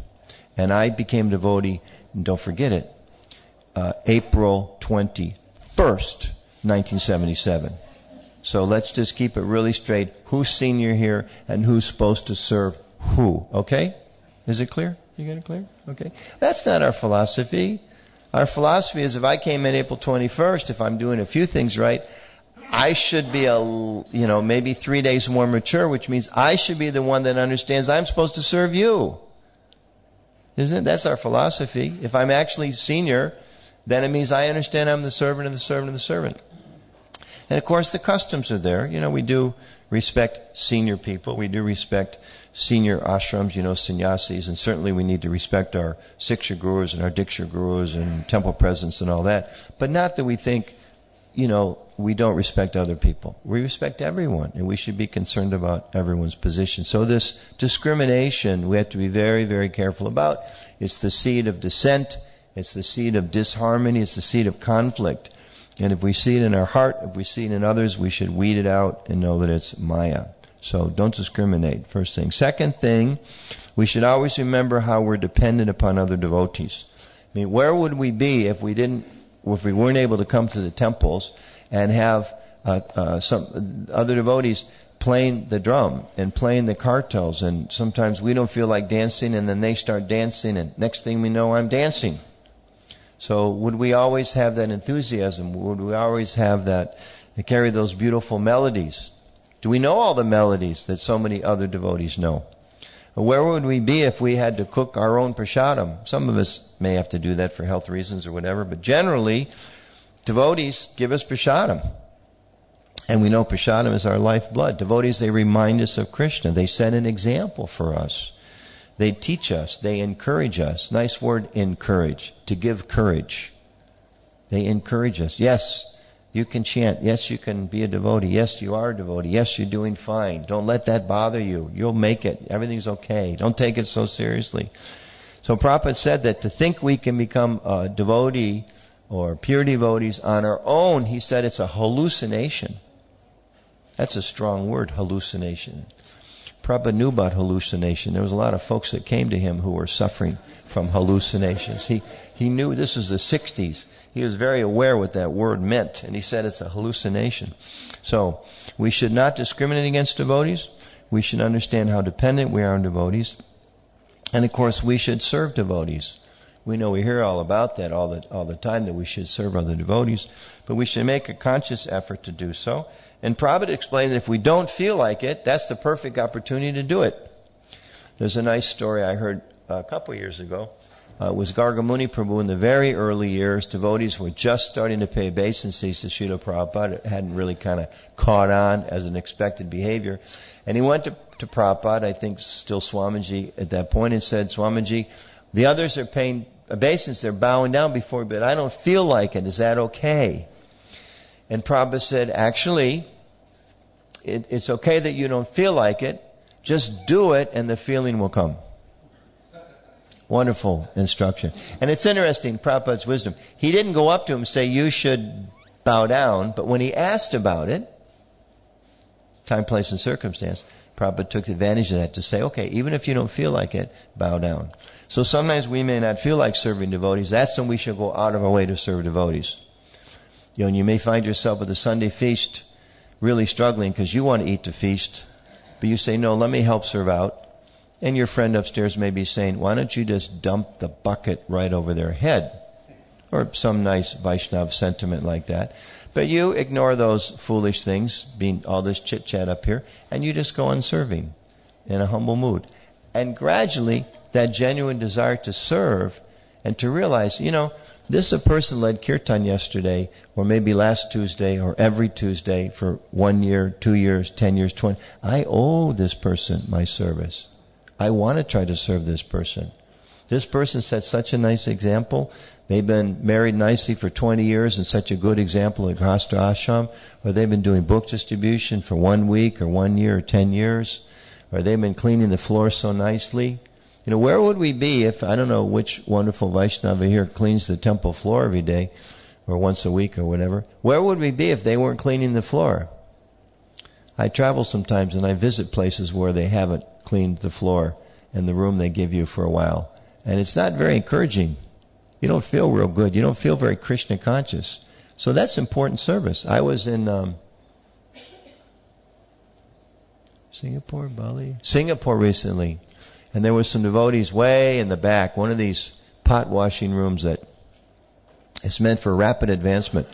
And I became a devotee, and don't forget it, April 21st, 1977. So let's just keep it really straight. Who's senior here and who's supposed to serve who? Okay? Is it clear? You got it clear? Okay. That's not our philosophy. Our philosophy is if I came in April 21st, if I'm doing a few things right, I should be maybe 3 days more mature, which means I should be the one that understands I'm supposed to serve you. Isn't it? That's our philosophy. If I'm actually senior, then it means I understand I'm the servant of the servant of the servant. And of course the customs are there. We do respect senior people. We do respect senior ashrams, sannyasis, and certainly we need to respect our Siksha gurus and our Diksha gurus and temple presidents and all that. But not that we think, we don't respect other people. We respect everyone, and we should be concerned about everyone's position. So this discrimination we have to be very, very careful about. It's the seed of dissent. It's the seed of disharmony. It's the seed of conflict. And if we see it in our heart, if we see it in others, we should weed it out and know that it's Maya. So don't discriminate, first thing. Second thing, we should always remember how we're dependent upon other devotees. Where would we be if we weren't able to come to the temples and have some other devotees playing the drum and playing the kartals, and sometimes we don't feel like dancing and then they start dancing and next thing we know I'm dancing. So would we always have that enthusiasm? Would we always have that, to carry those beautiful melodies? Do we know all the melodies that so many other devotees know? Where would we be if we had to cook our own prasadam? Some of us may have to do that for health reasons or whatever, but generally, devotees give us prasadam. And we know prasadam is our lifeblood. Devotees, they remind us of Krishna. They set an example for us. They teach us. They encourage us. Nice word, encourage. To give courage. They encourage us. Yes, you can chant. Yes, you can be a devotee. Yes, you are a devotee. Yes, you're doing fine. Don't let that bother you. You'll make it. Everything's okay. Don't take it so seriously. So Prabhupada said that to think we can become a devotee or pure devotees on our own, he said it's a hallucination. That's a strong word, hallucination. Prabhupada knew about hallucination. There was a lot of folks that came to him who were suffering from hallucinations. He knew this was the 60s. He was very aware what that word meant, and he said it's a hallucination. So, we should not discriminate against devotees. We should understand how dependent we are on devotees. And of course, we should serve devotees. We know we hear all about that all the time, that we should serve other devotees. But we should make a conscious effort to do so. And Prabhupada explained that if we don't feel like it, that's the perfect opportunity to do it. There's a nice story I heard a couple years ago. It was Gargamuni Prabhu in the very early years. Devotees were just starting to pay obeisances to Srila Prabhupada. It hadn't really kind of caught on as an expected behavior. And he went to Prabhupada, I think still Swamiji at that point, and said, Swamiji, the others are paying obeisance, they're bowing down before me, but I don't feel like it. Is that okay? And Prabhupada said, actually, it's okay that you don't feel like it. Just do it and the feeling will come. Wonderful instruction. And it's interesting, Prabhupada's wisdom. He didn't go up to him and say, you should bow down. But when he asked about it, time, place, and circumstance, Prabhupada took advantage of that to say, okay, even if you don't feel like it, bow down. So sometimes we may not feel like serving devotees. That's when we should go out of our way to serve devotees. And you may find yourself at the Sunday feast really struggling because you want to eat the feast. But you say, no, let me help serve out. And your friend upstairs may be saying, why don't you just dump the bucket right over their head? Or some nice Vaishnava sentiment like that. But you ignore those foolish things, being all this chit-chat up here, and you just go on serving in a humble mood. And gradually, that genuine desire to serve and to realize, this is a person led kirtan yesterday, or maybe last Tuesday, or every Tuesday for 1 year, 2 years, 10 years, 20. I owe this person my service. I want to try to serve this person. This person set such a nice example. They've been married nicely for 20 years and such a good example at Grihastha Ashram, or they've been doing book distribution for 1 week or 1 year or 10 years, or they've been cleaning the floor so nicely. Where would we be if, I don't know which wonderful Vaishnava here cleans the temple floor every day, or once a week or whatever. Where would we be if they weren't cleaning the floor? I travel sometimes and I visit places where they haven't cleaned the floor in the room they give you for a while. And it's not very encouraging. You don't feel real good. You don't feel very Krishna conscious. So that's important service. I was in Singapore recently. And there were some devotees way in the back, one of these pot washing rooms that is meant for rapid advancement.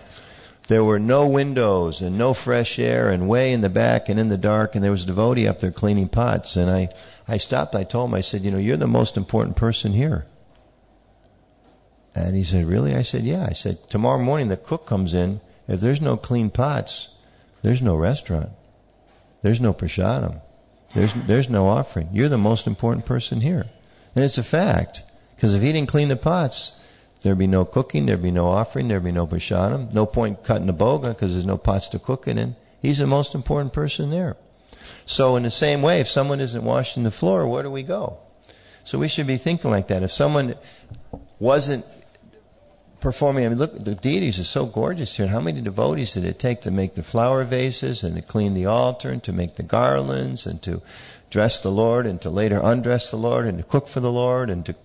There were no windows and no fresh air, and way in the back and in the dark, and there was a devotee up there cleaning pots. And I stopped, I told him, I said, you're the most important person here. And he said, really? I said, yeah. I said, tomorrow morning the cook comes in. If there's no clean pots, there's no restaurant. There's no prasadam. There's no offering. You're the most important person here. And it's a fact. Because if he didn't clean the pots, there'd be no cooking, there'd be no offering, there'd be no prasadam. No point cutting the boga because there's no pots to cook it in. He's the most important person there. So in the same way, if someone isn't washing the floor, where do we go? So we should be thinking like that. If someone wasn't performing, look, the deities are so gorgeous here. How many devotees did it take to make the flower vases and to clean the altar and to make the garlands and to dress the Lord and to later undress the Lord and to cook for the Lord and to,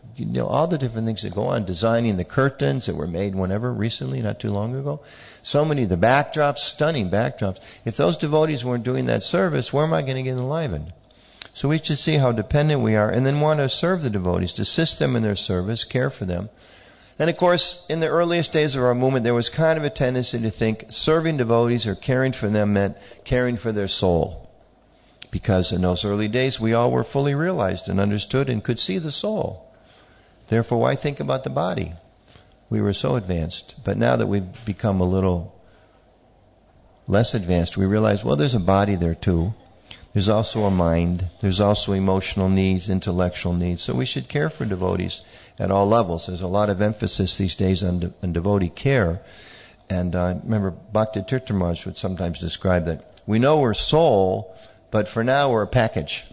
all the different things that go on, designing the curtains that were made recently, not too long ago. So many of the backdrops, stunning backdrops. If those devotees weren't doing that service, where am I going to get enlivened? So we should see how dependent we are and then want to serve the devotees, to assist them in their service, care for them. And of course, in the earliest days of our movement, there was kind of a tendency to think serving devotees or caring for them meant caring for their soul. Because in those early days, we all were fully realized and understood and could see the soul. Therefore, why think about the body? We were so advanced. But now that we've become a little less advanced, we realize, well, there's a body there too. There's also a mind. There's also emotional needs, intellectual needs. So we should care for devotees at all levels. There's a lot of emphasis these days on devotee care. And I remember Bhakti Tirtha Maharaj would sometimes describe that we know we're soul, but for now we're a package.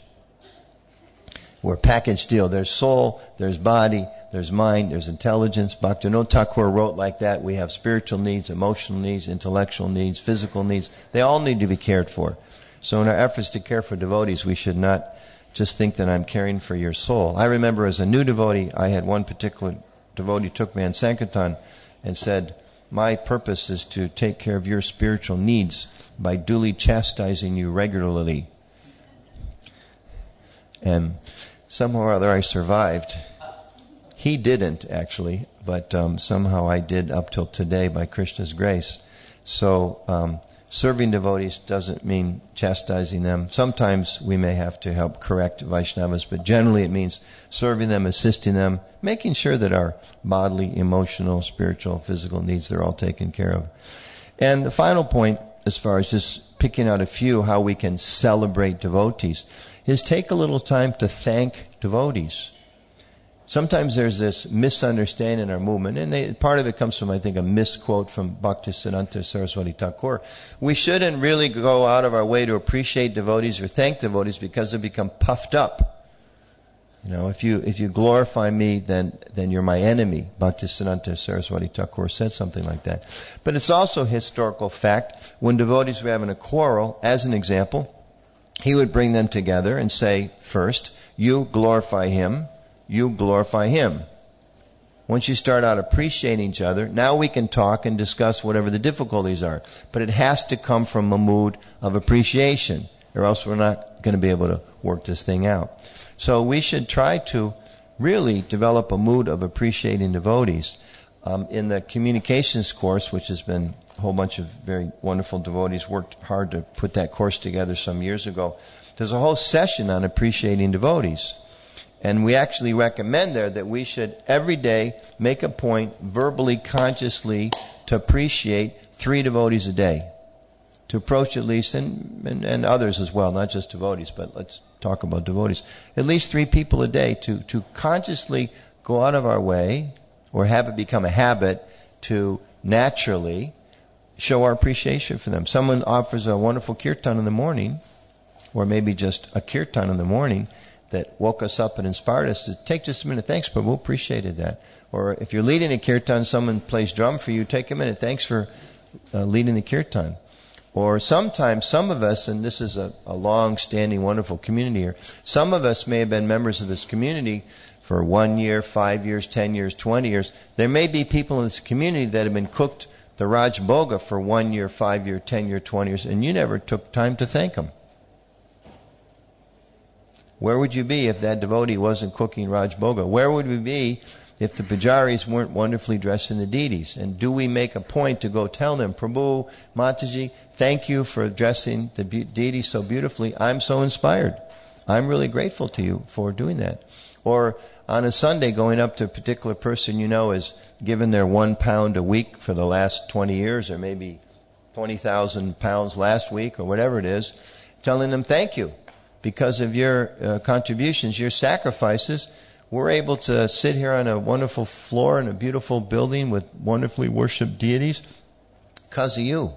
We're a package deal. There's soul, there's body, there's mind, there's intelligence. Bhaktivinoda Thakur wrote like that. We have spiritual needs, emotional needs, intellectual needs, physical needs. They all need to be cared for. So in our efforts to care for devotees, we should not just think that I'm caring for your soul. I remember as a new devotee, I had one particular devotee took me on Sankirtan and said, my purpose is to take care of your spiritual needs by duly chastising you regularly. And somehow or other I survived. He didn't, actually, but somehow I did up till today by Krishna's grace. So serving devotees doesn't mean chastising them. Sometimes we may have to help correct Vaishnavas, but generally it means serving them, assisting them, making sure that our bodily, emotional, spiritual, physical needs, they're all taken care of. And the final point, as far as just picking out a few, how we can celebrate devotees, is take a little time to thank devotees. Sometimes there's this misunderstanding in our movement, and part of it comes from, I think, a misquote from Bhaktisiddhanta Saraswati Thakur. We shouldn't really go out of our way to appreciate devotees or thank devotees because they become puffed up. You know, if you glorify me, then you're my enemy. Bhaktisiddhanta Saraswati Thakur said something like that. But it's also historical fact. When devotees were having a quarrel, as an example, he would bring them together and say, first, you glorify him, you glorify him. Once you start out appreciating each other, now we can talk and discuss whatever the difficulties are. But it has to come from a mood of appreciation, or else we're not going to be able to work this thing out. So we should try to really develop a mood of appreciating devotees. In the communications course, which has been a whole bunch of very wonderful devotees worked hard to put that course together some years ago, there's a whole session on appreciating devotees. And we actually recommend there that we should every day make a point verbally, consciously to appreciate 3 devotees a day. To approach at least, and others as well, not just devotees, but let's talk about devotees. At least 3 people a day to consciously go out of our way, or have it become a habit, to naturally show our appreciation for them. Someone offers a wonderful kirtan in the morning, or maybe just a kirtan in the morning, that woke us up and inspired us to take just a minute. Thanks, Prabhu, appreciated that. Or if you're leading a kirtan, someone plays drum for you, take a minute. Thanks for leading the kirtan. Or sometimes some of us, and this is a long-standing, wonderful community here, some of us may have been members of this community for 1 year, 5 years, 10 years, 20 years. There may be people in this community that have been cooked the Raj Bhoga for 1 year, 5 year, 10 year, 20 years, and you never took time to thank them. Where would you be if that devotee wasn't cooking Raj Bhoga? Where would we be if the pujaris weren't wonderfully dressing the deities? And do we make a point to go tell them, Prabhu, Mataji, thank you for dressing the deities so beautifully. I'm so inspired. I'm really grateful to you for doing that. Or on a Sunday, going up to a particular person you know is given their £1 a week for the last 20 years, or maybe 20,000 pounds last week, or whatever it is, telling them thank you. Because of your contributions, your sacrifices, we're able to sit here on a wonderful floor in a beautiful building with wonderfully worshipped deities because of you.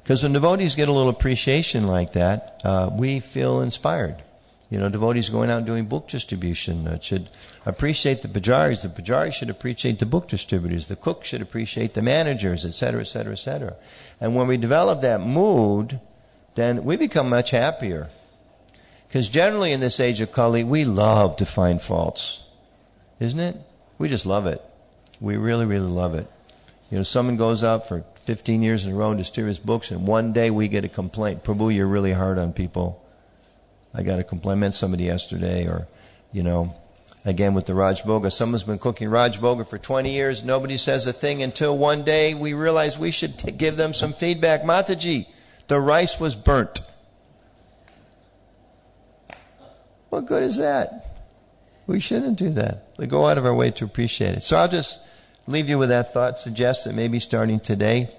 Because when devotees get a little appreciation like that, we feel inspired. You know, devotees going out and doing book distribution should appreciate the pujaris. The pujaris should appreciate the book distributors. The cook should appreciate the managers, etc., etc., etc. And when we develop that mood, then we become much happier. Because generally in this age of Kali, we love to find faults. Isn't it? We just love it. We really, really love it. You know, someone goes out for 15 years in a row and distributes books, and one day we get a complaint. Prabhu, you're really hard on people. I got a complaint. I met somebody yesterday, or, you know, again with the Raj Bhoga. Someone's been cooking Raj Bhoga for 20 years. Nobody says a thing until one day we realize we should give them some feedback. Mataji, the rice was burnt. What good is that? We shouldn't do that. We go out of our way to appreciate it. So I'll just leave you with that thought. Suggest that maybe starting today,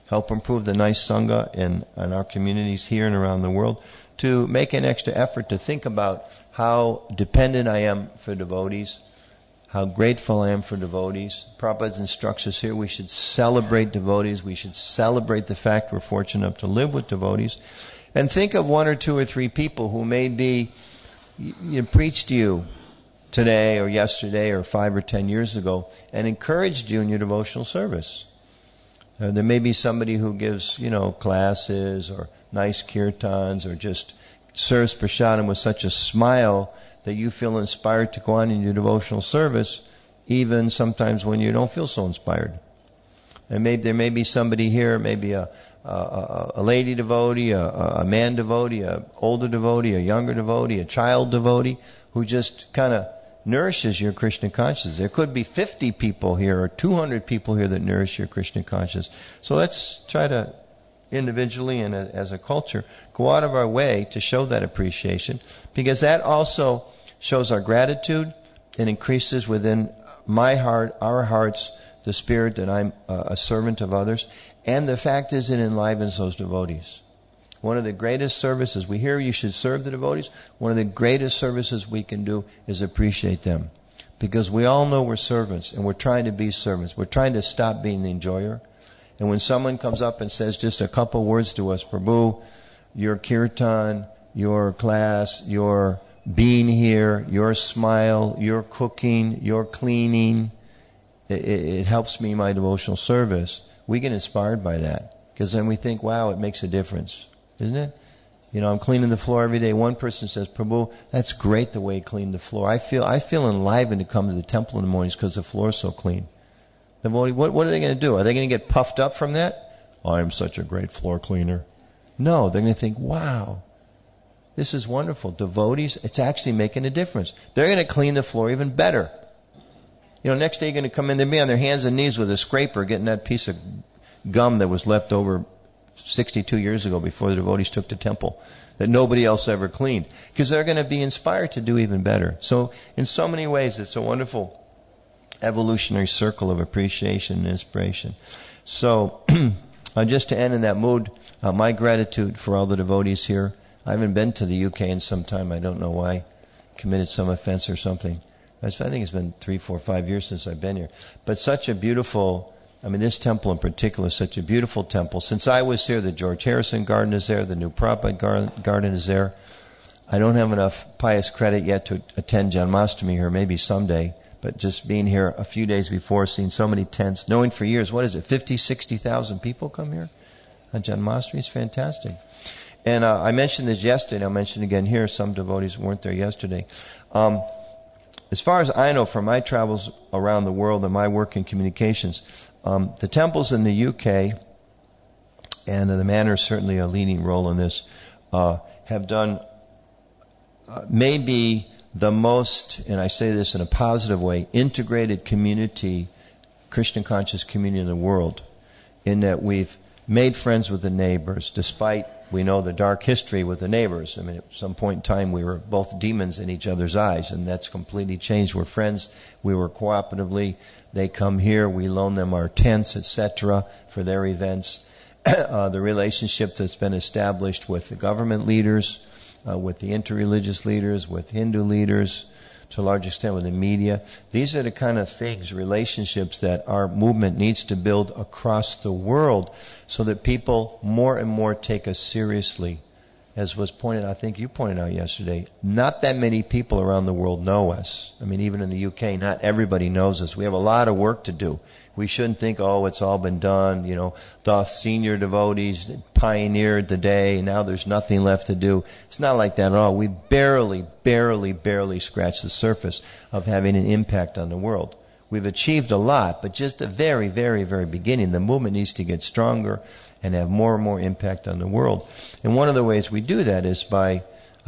help improve the nice Sangha in our communities here and around the world, to make an extra effort to think about how dependent I am for devotees, how grateful I am for devotees. Prabhupada instructs us here we should celebrate devotees. We should celebrate the fact we're fortunate enough to live with devotees. And think of 1 or 2 or 3 people who maybe preached to you today or yesterday or 5 or 10 years ago and encouraged you in your devotional service. There may be somebody who gives, classes or nice kirtans or just serves prasadam with such a smile that you feel inspired to go on in your devotional service, even sometimes when you don't feel so inspired. And there may be somebody here, maybe a lady devotee, a man devotee, a older devotee, a younger devotee, a child devotee, who just kind of nourishes your Krishna consciousness. There could be 50 people here or 200 people here that nourish your Krishna consciousness. So let's try to individually and as a culture go out of our way to show that appreciation, because that also shows our gratitude and increases within my heart, our hearts, the spirit that I'm a servant of others. And the fact is, it enlivens those devotees. One of the greatest services, we hear you should serve the devotees. One of the greatest services we can do is appreciate them. Because we all know we're servants, and we're trying to be servants. We're trying to stop being the enjoyer. And when someone comes up and says just a couple words to us, Prabhu, your kirtan, your class, your being here, your smile, your cooking, your cleaning, it helps me in my devotional service. We get inspired by that. Because then we think, wow, it makes a difference. Isn't it? I'm cleaning the floor every day. One person says, Prabhu, that's great the way you clean the floor. I feel enlivened to come to the temple in the mornings because the floor is so clean. What are they going to do? Are they going to get puffed up from that? I am such a great floor cleaner. No, they're going to think, wow, this is wonderful. Devotees, it's actually making a difference. They're going to clean the floor even better. Next day you're going to come in, they'll be on their hands and knees with a scraper getting that piece of gum that was left over 62 years ago before the devotees took the temple that nobody else ever cleaned. Because they're going to be inspired to do even better. So in so many ways, it's a wonderful evolutionary circle of appreciation and inspiration. So, just to end in that mood, my gratitude for all the devotees here. I haven't been to the UK in some time. I don't know why. Committed some offense or something. I think it's been 3, 4, 5 years since I've been here. But such a beautiful, this temple in particular is such a beautiful temple. Since I was here, the George Harrison Garden is there, the new Prabhupada Garden is there. I don't have enough pious credit yet to attend Janmashtami here, maybe someday. But just being here a few days before, seeing so many tents, knowing for years, 50, 60,000 people come here on Janmashtami is fantastic. And I mentioned this yesterday, and I'll mention it again here. Some devotees weren't there yesterday. As far as I know from my travels around the world and my work in communications, the temples in the UK, and the manor is certainly a leading role in this, have done maybe the most, and I say this in a positive way, integrated community, Christian conscious community in the world, in that we've made friends with the neighbors, despite we know the dark history with the neighbors. At some point in time we were both demons in each other's eyes, and that's completely changed. We're friends. We work cooperatively. They come here. We loan them our tents, etc., for their events. The relationship that's been established with the government leaders, with the interreligious leaders, with Hindu leaders, to a large extent with the media. These are the kind of things, relationships that our movement needs to build across the world so that people more and more take us seriously. As was pointed out, I think you pointed out yesterday, not that many people around the world know us. Even in the UK, not everybody knows us. We have a lot of work to do. We shouldn't think, it's all been done. The senior devotees pioneered the day. Now there's nothing left to do. It's not like that at all. We barely scratched the surface of having an impact on the world. We've achieved a lot, but just the very, very, very beginning. The movement needs to get stronger and have more and more impact on the world. And one of the ways we do that is by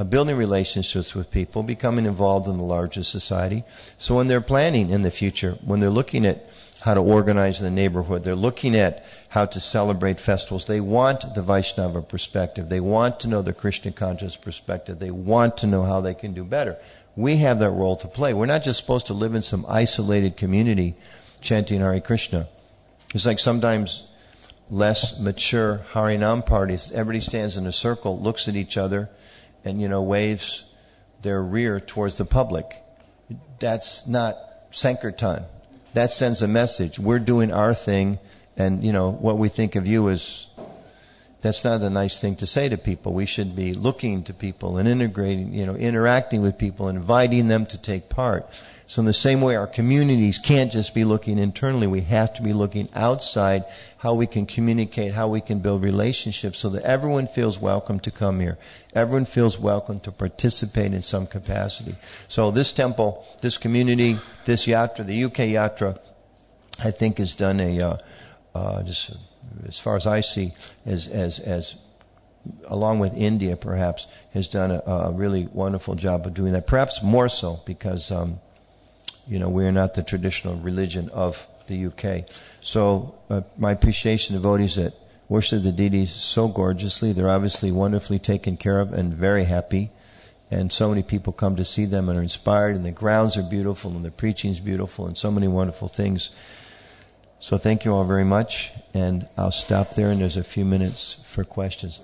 building relationships with people, becoming involved in the larger society. So when they're planning in the future, when they're looking at how to organize the neighborhood, they're looking at how to celebrate festivals, they want the Vaishnava perspective. They want to know the Krishna conscious perspective. They want to know how they can do better. We have that role to play. We're not just supposed to live in some isolated community chanting Hare Krishna. It's like sometimes less mature Harinam parties. Everybody stands in a circle, looks at each other, and, waves their rear towards the public. That's not Sankirtan. That sends a message. We're doing our thing, and, what we think of you is, that's not a nice thing to say to people. We should be looking to people and integrating, interacting with people, and inviting them to take part. So in the same way, our communities can't just be looking internally. We have to be looking outside, how we can communicate, how we can build relationships so that everyone feels welcome to come here. Everyone feels welcome to participate in some capacity. So this temple, this community, this yatra, the UK yatra, I think has done just as far as I see, as along with India perhaps, has done a really wonderful job of doing that. Perhaps more so because we're not the traditional religion of the UK. So my appreciation of devotees that worship the deities so gorgeously. They're obviously wonderfully taken care of and very happy. And so many people come to see them and are inspired, and the grounds are beautiful, and the preaching is beautiful, and so many wonderful things. So thank you all very much, and I'll stop there, and there's a few minutes for questions.